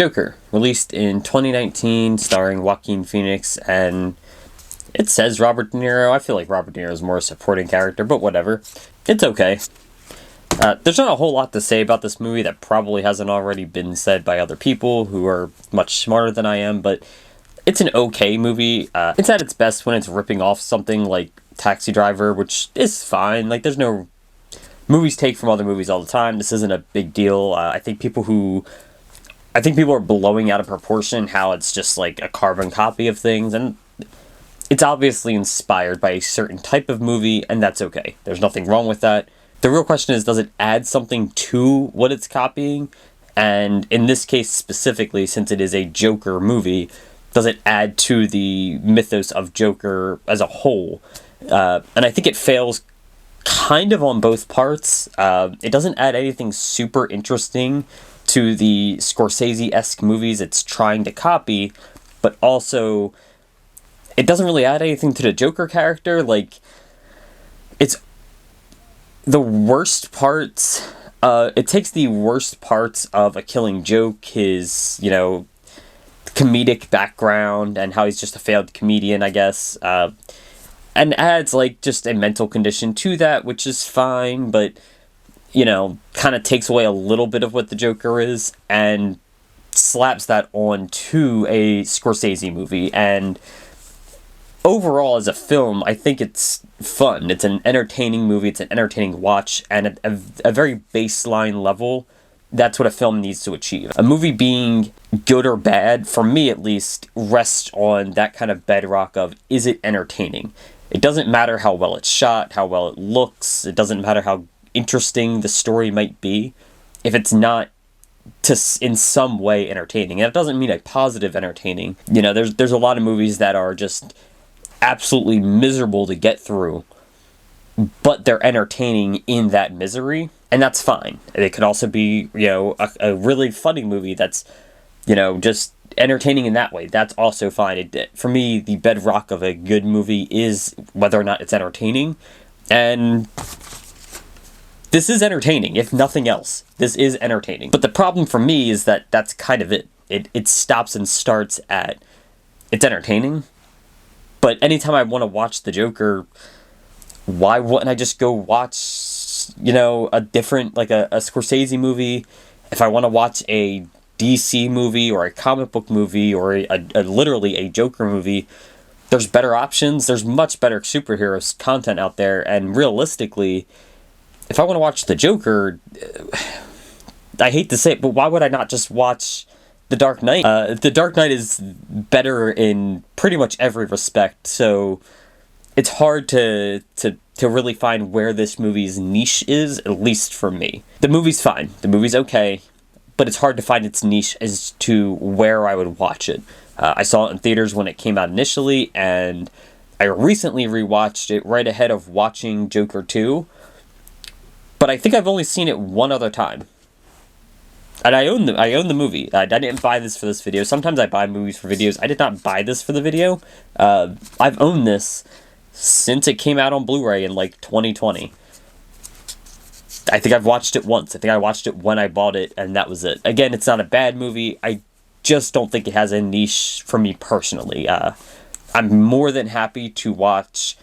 Joker, released in 2019, starring Joaquin Phoenix, and it says Robert De Niro. I feel like Robert De Niro is more a supporting character, but whatever. It's okay. There's not a whole lot to say about this movie that probably hasn't already been said by other people who are much smarter than I am, but it's an okay movie. It's at its best when it's ripping off something like Taxi Driver, which is fine. Like, there's no... Movies take from other movies all the time. This isn't a big deal. I think people are blowing out of proportion how it's just like a carbon copy of things, and it's obviously inspired by a certain type of movie, and that's okay. There's nothing wrong with that. The real question is, does it add something to what it's copying? And in this case specifically, since it is a Joker movie, does it add to the mythos of Joker as a whole? And I think it fails kind of on both parts. It doesn't add anything super interesting to the Scorsese-esque movies it's trying to copy, but also it doesn't really add anything to the Joker character. Like, it's the worst parts, it takes the worst parts of A Killing Joke, his, comedic background, and how he's just a failed comedian, I guess, and adds, like, just a mental condition to that, which is fine, but, kind of takes away a little bit of what the Joker is, and slaps that on to a Scorsese movie, and overall, as a film, I think it's fun. It's an entertaining movie. It's an entertaining watch. And at a very baseline level, that's what a film needs to achieve. A movie being good or bad, for me at least, rests on that kind of bedrock of, is it entertaining? It doesn't matter how well it's shot, how well it looks. It doesn't matter how interesting the story might be. If it's not in some way entertaining. And it doesn't mean a positive entertaining. There's a lot of movies that are just absolutely miserable to get through, but they're entertaining in that misery, and that's fine. It could also be, a really funny movie that's, just entertaining in that way. That's also fine. For me, the bedrock of a good movie is whether or not it's entertaining, and this is entertaining, if nothing else. This is entertaining. But the problem for me is that that's kind of it. It stops and starts at, it's entertaining. But anytime I want to watch the Joker, why wouldn't I just go watch, a different, like a Scorsese movie? If I want to watch a DC movie or a comic book movie or literally a Joker movie, there's better options. There's much better superhero content out there. And realistically, if I want to watch the Joker, I hate to say it, but why would I not just watch The Dark Knight? The Dark Knight is better in pretty much every respect, so it's hard to really find where this movie's niche is, at least for me. The movie's fine. The movie's okay, but it's hard to find its niche as to where I would watch it. I saw it in theaters when it came out initially, and I recently rewatched it right ahead of watching Joker 2, but I think I've only seen it one other time. And I own the movie. I didn't buy this for this video. Sometimes I buy movies for videos. I did not buy this for the video. I've owned this since it came out on Blu-ray in, 2020. I think I've watched it once. I think I watched it when I bought it, and that was it. Again, it's not a bad movie. I just don't think it has a niche for me personally. I'm more than happy to watch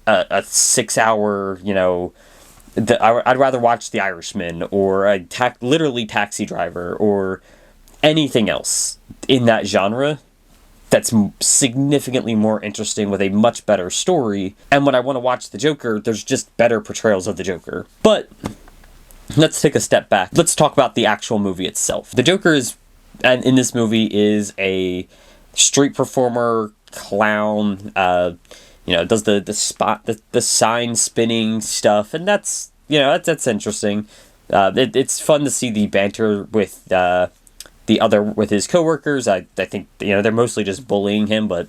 a 6-hour, I'd rather watch The Irishman or literally Taxi Driver or anything else in that genre that's significantly more interesting with a much better story. And when I want to watch the Joker, there's just better portrayals of the Joker. But let's take a step back. Let's talk about the actual movie itself. The Joker in this movie is a street performer, clown, does the sign spinning stuff, and that's interesting. It's fun to see the banter with with his coworkers. I think they're mostly just bullying him, but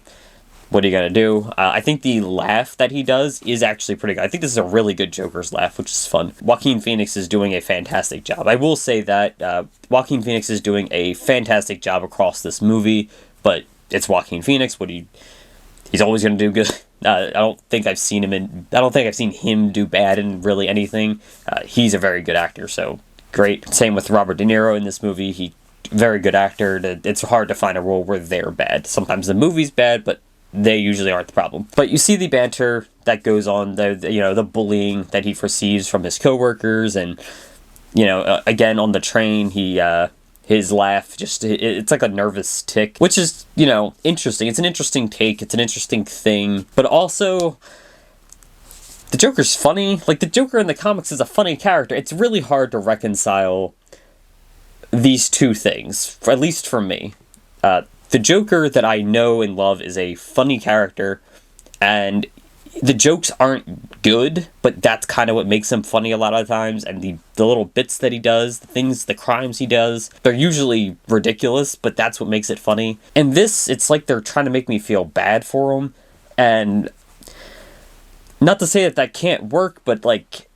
what are you gonna do? I think the laugh that he does is actually pretty good. I think this is a really good Joker's laugh, which is fun. Joaquin Phoenix is doing a fantastic job. I will say that Joaquin Phoenix is doing a fantastic job across this movie, but it's Joaquin Phoenix. He's always going to do good. I don't think I've seen him do bad in really anything. He's a very good actor, so great. Same with Robert De Niro in this movie. He very good actor. It's hard to find a role where they're bad. Sometimes the movie's bad, but they usually aren't the problem. But you see the banter that goes on, the bullying that he receives from his coworkers, and again on the train, his laugh it's like a nervous tick, which is interesting. It's an interesting take. It's an interesting thing, but also the Joker's funny. Like, the Joker in the comics is a funny character. It's really hard to reconcile these two things, at least for me. The Joker that I know and love is a funny character, and the jokes aren't good, but that's kind of what makes him funny a lot of times, and the little bits that he does, the crimes he does, they're usually ridiculous, but that's what makes it funny. And this, it's like they're trying to make me feel bad for him, and not to say that can't work, but, like,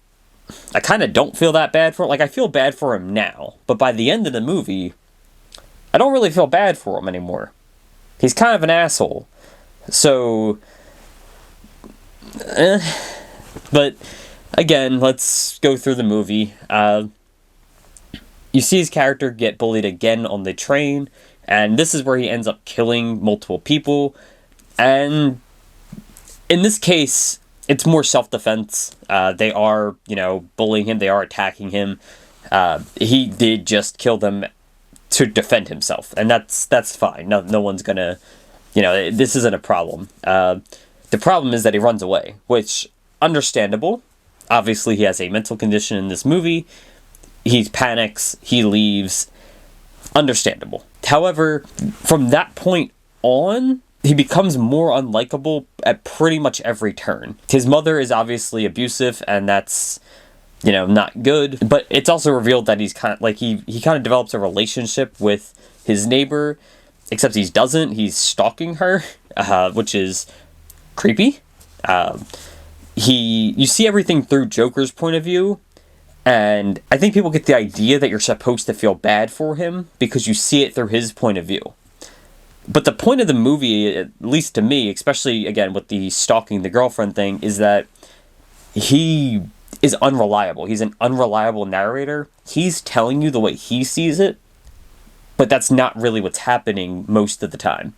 I kind of don't feel that bad for him. Like, I feel bad for him now, but by the end of the movie, I don't really feel bad for him anymore. He's kind of an asshole. So, but again, let's go through the movie. You see his character get bullied again on the train, and this is where he ends up killing multiple people. And in this case, it's more self-defense. They are, bullying him. They are attacking him. He did just kill them to defend himself, and that's fine. No one's gonna, this isn't a problem. The problem is that he runs away, which, understandable. Obviously, he has a mental condition in this movie. He panics. He leaves. Understandable. However, from that point on, he becomes more unlikable at pretty much every turn. His mother is obviously abusive, and that's, not good. But it's also revealed that he's kind of, like, he kind of develops a relationship with his neighbor, except he doesn't. He's stalking her, which is creepy. You see everything through Joker's point of view, and I think people get the idea that you're supposed to feel bad for him because you see it through his point of view. But the point of the movie, at least to me, especially, again, with the stalking the girlfriend thing, is that he is unreliable. He's an unreliable narrator. He's telling you the way he sees it, but that's not really what's happening most of the time.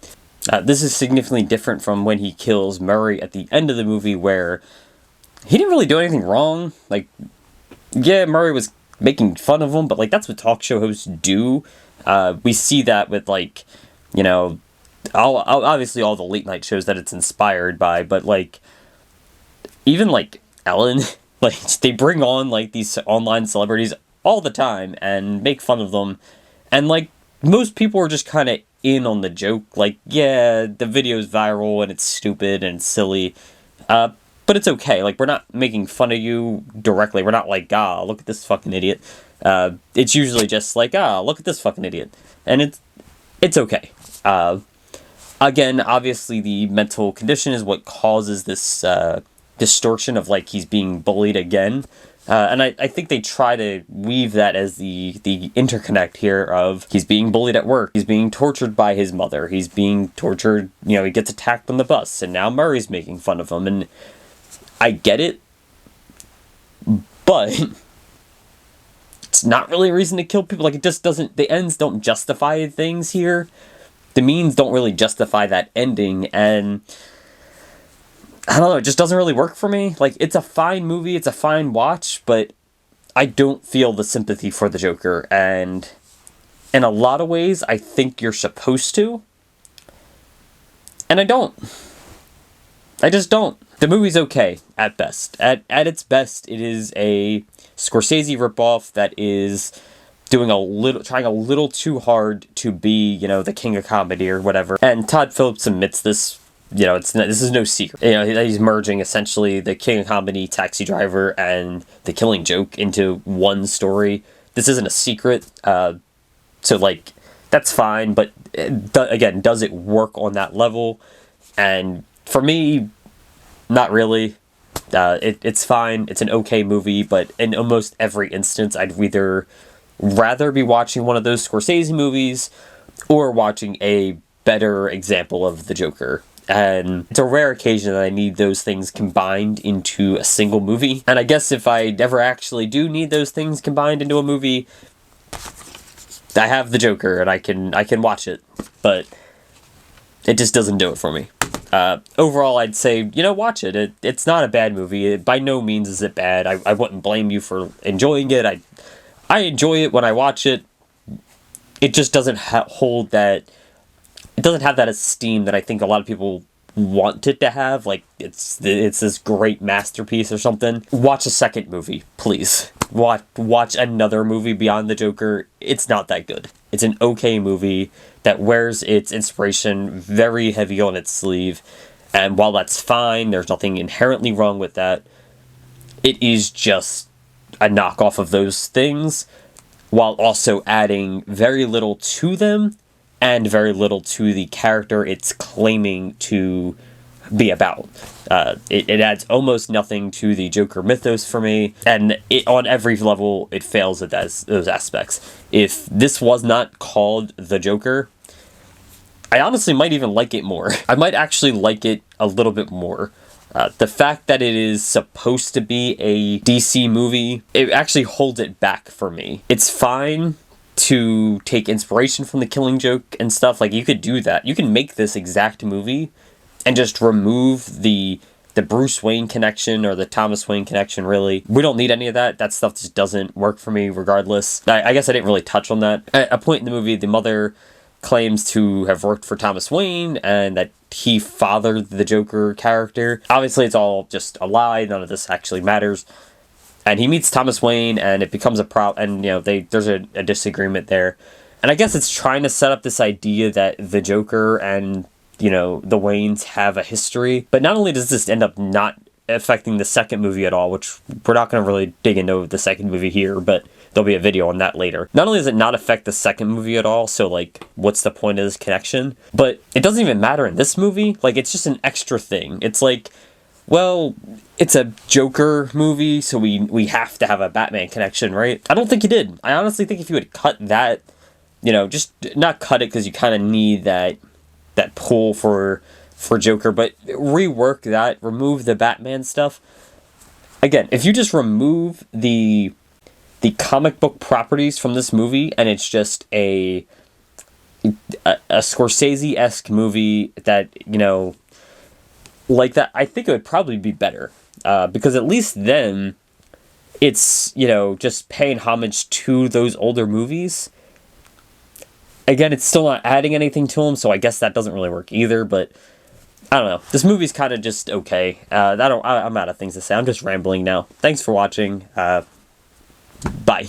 This is significantly different from when he kills Murray at the end of the movie, where he didn't really do anything wrong. Like, yeah, Murray was making fun of him, but, like, that's what talk show hosts do. We see that with, like, obviously all the late night shows that it's inspired by, but, like, even, like, Ellen, like, they bring on, like, these online celebrities all the time and make fun of them, and, like, most people are just kind of in on the joke. Like, yeah, the video's viral and it's stupid and silly, but it's okay. Like, we're not making fun of you directly. We're not like, look at this fucking idiot. It's usually just like, look at this fucking idiot, and it's okay. Again, obviously the mental condition is what causes this distortion of, like, he's being bullied again. And I think they try to weave that as the interconnect here of he's being bullied at work, he's being tortured by his mother, he's being tortured, he gets attacked on the bus, and now Murray's making fun of him, and I get it, but it's not really a reason to kill people. Like, it just doesn't, the ends don't justify things here. The means don't really justify that ending, and I don't know, it just doesn't really work for me. Like, it's a fine movie, it's a fine watch, but I don't feel the sympathy for the Joker, and in a lot of ways, I think you're supposed to, and I don't. I just don't. The movie's okay, at best. At its best, it is a Scorsese ripoff that is trying a little too hard to be, the king of comedy or whatever. And Todd Phillips admits this. This is no secret. He's merging essentially the king of comedy, Taxi Driver, and The Killing Joke into one story. This isn't a secret. So, like, that's fine. But again, does it work on that level? And for me, not really. It's fine. It's an okay movie, but in almost every instance, I'd either rather be watching one of those Scorsese movies or watching a better example of the Joker. And it's a rare occasion that I need those things combined into a single movie. And I guess if I ever actually do need those things combined into a movie, I have the Joker, and I can watch it, but it just doesn't do it for me. Overall, I'd say, watch it. It's not a bad movie. By no means is it bad. I wouldn't blame you for enjoying it. I enjoy it when I watch it. It just doesn't hold that... It doesn't have that esteem that I think a lot of people want it to have. Like, it's this great masterpiece or something. Watch a second movie, please. Watch another movie beyond the Joker. It's not that good. It's an okay movie that wears its inspiration very heavy on its sleeve. And while that's fine, there's nothing inherently wrong with that. It is just a knockoff of those things, while also adding very little to them and very little to the character it's claiming to be about. It adds almost nothing to the Joker mythos for me, and on every level it fails at those aspects. If this was not called The Joker, I honestly might even like it more. I might actually like it a little bit more. The fact that it is supposed to be a DC movie, it actually holds it back for me. It's fine to take inspiration from The Killing Joke and stuff. Like, you could do that. You can make this exact movie and just remove the Bruce Wayne connection or the Thomas Wayne connection, really. We don't need any of that. That stuff just doesn't work for me regardless. I guess I didn't really touch on that. At a point in the movie, the mother claims to have worked for Thomas Wayne and that he fathered the Joker character. Obviously, it's all just a lie. None of this actually matters. And he meets Thomas Wayne, and it becomes a problem. And, there's a disagreement there. And I guess it's trying to set up this idea that the Joker and, the Waynes have a history. But not only does this end up not affecting the second movie at all, which we're not going to really dig into the second movie here, but there'll be a video on that later. Not only does it not affect the second movie at all, so, what's the point of this connection? But it doesn't even matter in this movie. It's just an extra thing. It's well, it's a Joker movie, so we have to have a Batman connection, right? I don't think you did. I honestly think if you had cut that, just not cut it because you kind of need that pull for Joker, but rework that, remove the Batman stuff. Again, if you just remove the comic book properties from this movie, and it's just a Scorsese-esque movie that, like that, I think it would probably be better. Because at least then, it's, just paying homage to those older movies. Again, it's still not adding anything to them, so I guess that doesn't really work either, but I don't know. This movie's kind of just okay. I'm out of things to say. I'm just rambling now. Thanks for watching. Bye.